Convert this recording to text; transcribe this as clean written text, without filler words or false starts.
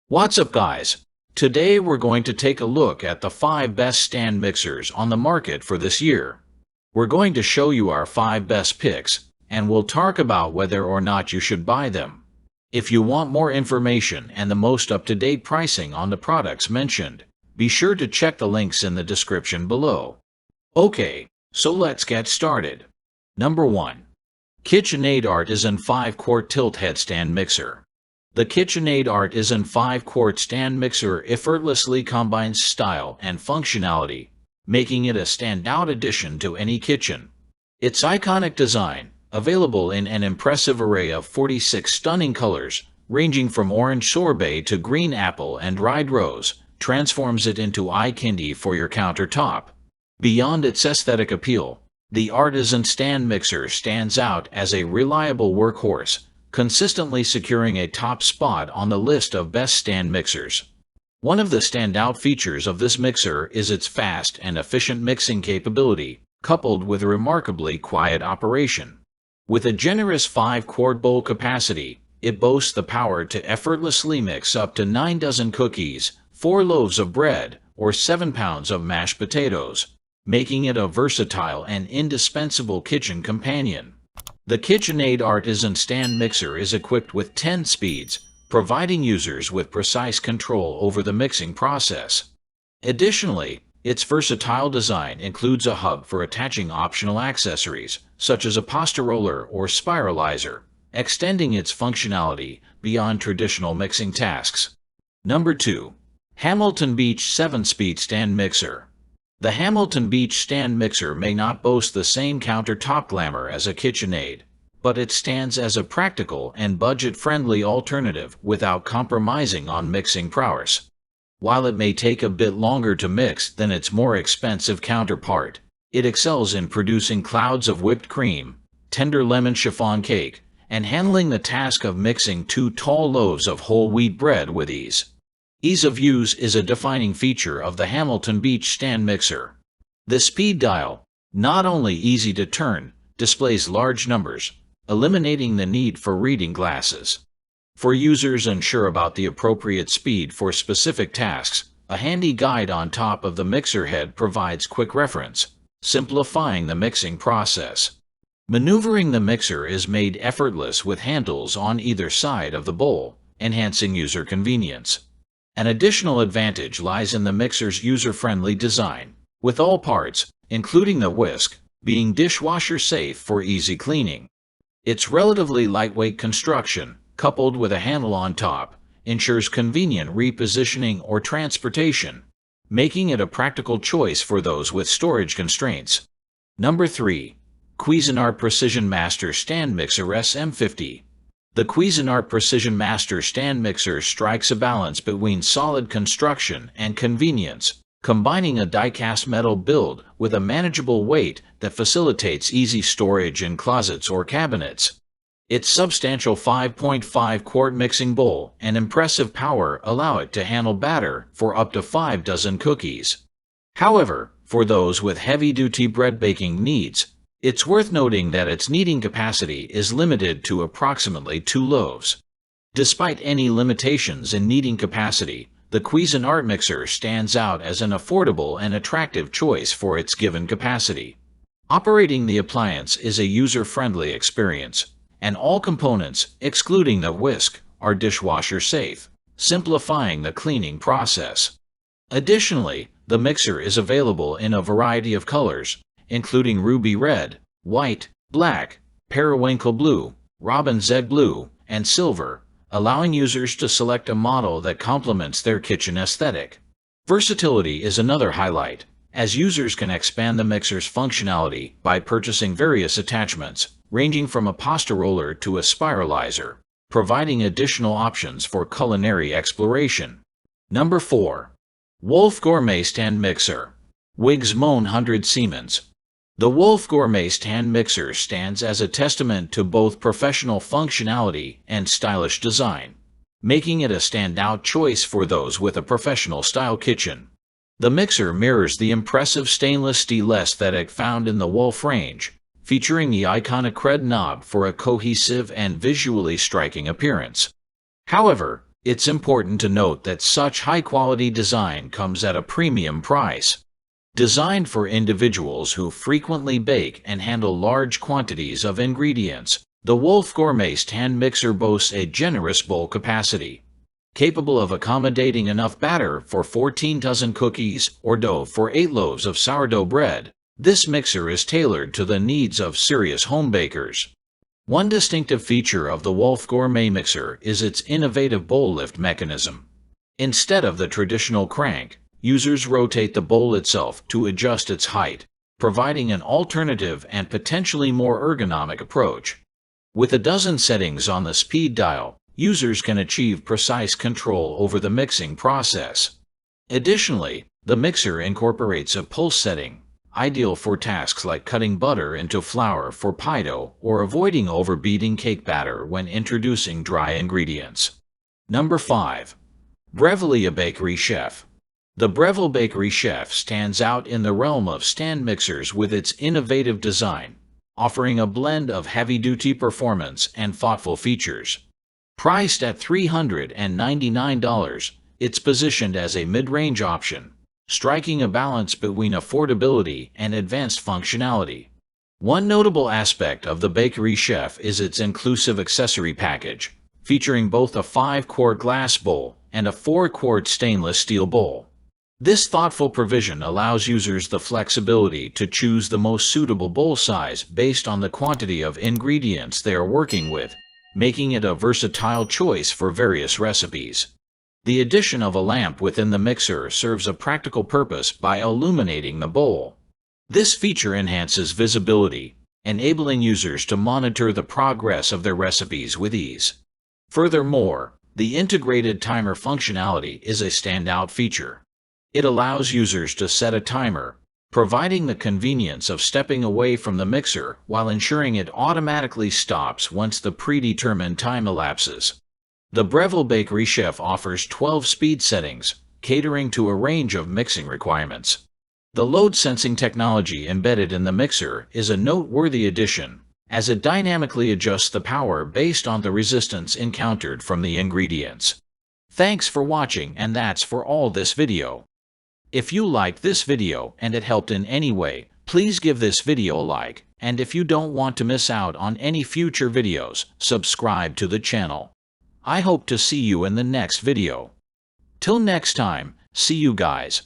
What's up, guys? Today we're going to take a look at the 5 best stand mixers on the market for this year. We're going to show you our 5 best picks, and we'll talk about whether or not you should buy them. If you want more information and the most up-to-date pricing on the products mentioned, be sure to check the links in the description below. Okay, so let's get started. Number 1. KitchenAid Artisan 5-quart tilt head stand mixer. The KitchenAid Artisan 5-quart stand mixer effortlessly combines style and functionality, making it a standout addition to any kitchen. Its iconic design, available in an impressive array of 46 stunning colors, ranging from orange sorbet to green apple and dried rose, transforms it into eye candy for your countertop. Beyond its aesthetic appeal, the Artisan stand mixer stands out as a reliable workhorse, consistently securing a top spot on the list of best stand mixers. One of the standout features of this mixer is its fast and efficient mixing capability, coupled with a remarkably quiet operation. With a generous 5-quart bowl capacity, it boasts the power to effortlessly mix up to 9 dozen cookies, 4 loaves of bread, or 7 pounds of mashed potatoes, making it a versatile and indispensable kitchen companion. The KitchenAid Artisan stand mixer is equipped with 10 speeds, providing users with precise control over the mixing process. Additionally, its versatile design includes a hub for attaching optional accessories, such as a pasta roller or spiralizer, extending its functionality beyond traditional mixing tasks. Number 2. Hamilton Beach 7-speed stand mixer. The Hamilton Beach stand mixer may not boast the same countertop glamour as a KitchenAid, but it stands as a practical and budget-friendly alternative without compromising on mixing prowess. While it may take a bit longer to mix than its more expensive counterpart, it excels in producing clouds of whipped cream, tender lemon chiffon cake, and handling the task of mixing 2 tall loaves of whole wheat bread with ease. Ease of use is a defining feature of the Hamilton Beach stand mixer. The speed dial, not only easy to turn, displays large numbers, eliminating the need for reading glasses. For users unsure about the appropriate speed for specific tasks, a handy guide on top of the mixer head provides quick reference, simplifying the mixing process. Maneuvering the mixer is made effortless with handles on either side of the bowl, enhancing user convenience. An additional advantage lies in the mixer's user-friendly design, with all parts, including the whisk, being dishwasher-safe for easy cleaning. Its relatively lightweight construction, coupled with a handle on top, ensures convenient repositioning or transportation, making it a practical choice for those with storage constraints. Number 3. Cuisinart Precision Master Stand Mixer SM50. The Cuisinart Precision Master stand mixer strikes a balance between solid construction and convenience, combining a die-cast metal build with a manageable weight that facilitates easy storage in closets or cabinets. Its substantial 5.5-quart mixing bowl and impressive power allow it to handle batter for up to 5 dozen cookies. However, for those with heavy-duty bread baking needs, it's worth noting that its kneading capacity is limited to approximately 2 loaves. Despite any limitations in kneading capacity, the Cuisinart mixer stands out as an affordable and attractive choice for its given capacity. Operating the appliance is a user-friendly experience, and all components, excluding the whisk, are dishwasher safe, simplifying the cleaning process. Additionally, the mixer is available in a variety of colors, including ruby red, white, black, periwinkle blue, robin's egg blue, and silver, allowing users to select a model that complements their kitchen aesthetic. Versatility is another highlight, as users can expand the mixer's functionality by purchasing various attachments, ranging from a pasta roller to a spiralizer, providing additional options for culinary exploration. Number 4. Wolf Gourmet Stand Mixer. Wiggs Moen 100 Siemens. The Wolf Gourmet stand mixer stands as a testament to both professional functionality and stylish design, making it a standout choice for those with a professional-style kitchen. The mixer mirrors the impressive stainless steel aesthetic found in the Wolf range, featuring the iconic red knob for a cohesive and visually striking appearance. However, It's important to note that such high-quality design comes at a premium price. Designed for individuals who frequently bake and handle large quantities of ingredients, the Wolf Gourmet stand mixer boasts a generous bowl capacity, capable of accommodating enough batter for 14 dozen cookies or dough for 8 loaves of sourdough bread. This mixer is tailored to the needs of serious home bakers. One distinctive feature of the Wolf Gourmet mixer is its innovative bowl lift mechanism. Instead of the traditional crank, users rotate the bowl itself to adjust its height, providing an alternative and potentially more ergonomic approach. With a dozen settings on the speed dial, users can achieve precise control over the mixing process. Additionally, the mixer incorporates a pulse setting, ideal for tasks like cutting butter into flour for pie dough or avoiding overbeating cake batter when introducing dry ingredients. Number 5. Breville Bakery Chef. The Breville Bakery Chef stands out in the realm of stand mixers with its innovative design, offering a blend of heavy-duty performance and thoughtful features. Priced at $399, it's positioned as a mid-range option, striking a balance between affordability and advanced functionality. One notable aspect of the Bakery Chef is its inclusive accessory package, featuring both a 5-quart glass bowl and a 4-quart stainless steel bowl. This thoughtful provision allows users the flexibility to choose the most suitable bowl size based on the quantity of ingredients they are working with, making it a versatile choice for various recipes. The addition of a lamp within the mixer serves a practical purpose by illuminating the bowl. This feature enhances visibility, enabling users to monitor the progress of their recipes with ease. Furthermore, the integrated timer functionality is a standout feature. It allows users to set a timer, providing the convenience of stepping away from the mixer while ensuring it automatically stops once the predetermined time elapses. The Breville Bakery Chef offers 12 speed settings, catering to a range of mixing requirements. The load sensing technology embedded in the mixer is a noteworthy addition, as it dynamically adjusts the power based on the resistance encountered from the ingredients. Thanks for watching, and that's for all this video. If you liked this video and it helped in any way, please give this video a like, and if you don't want to miss out on any future videos, subscribe to the channel. I hope to see you in the next video. Till next time, see you guys.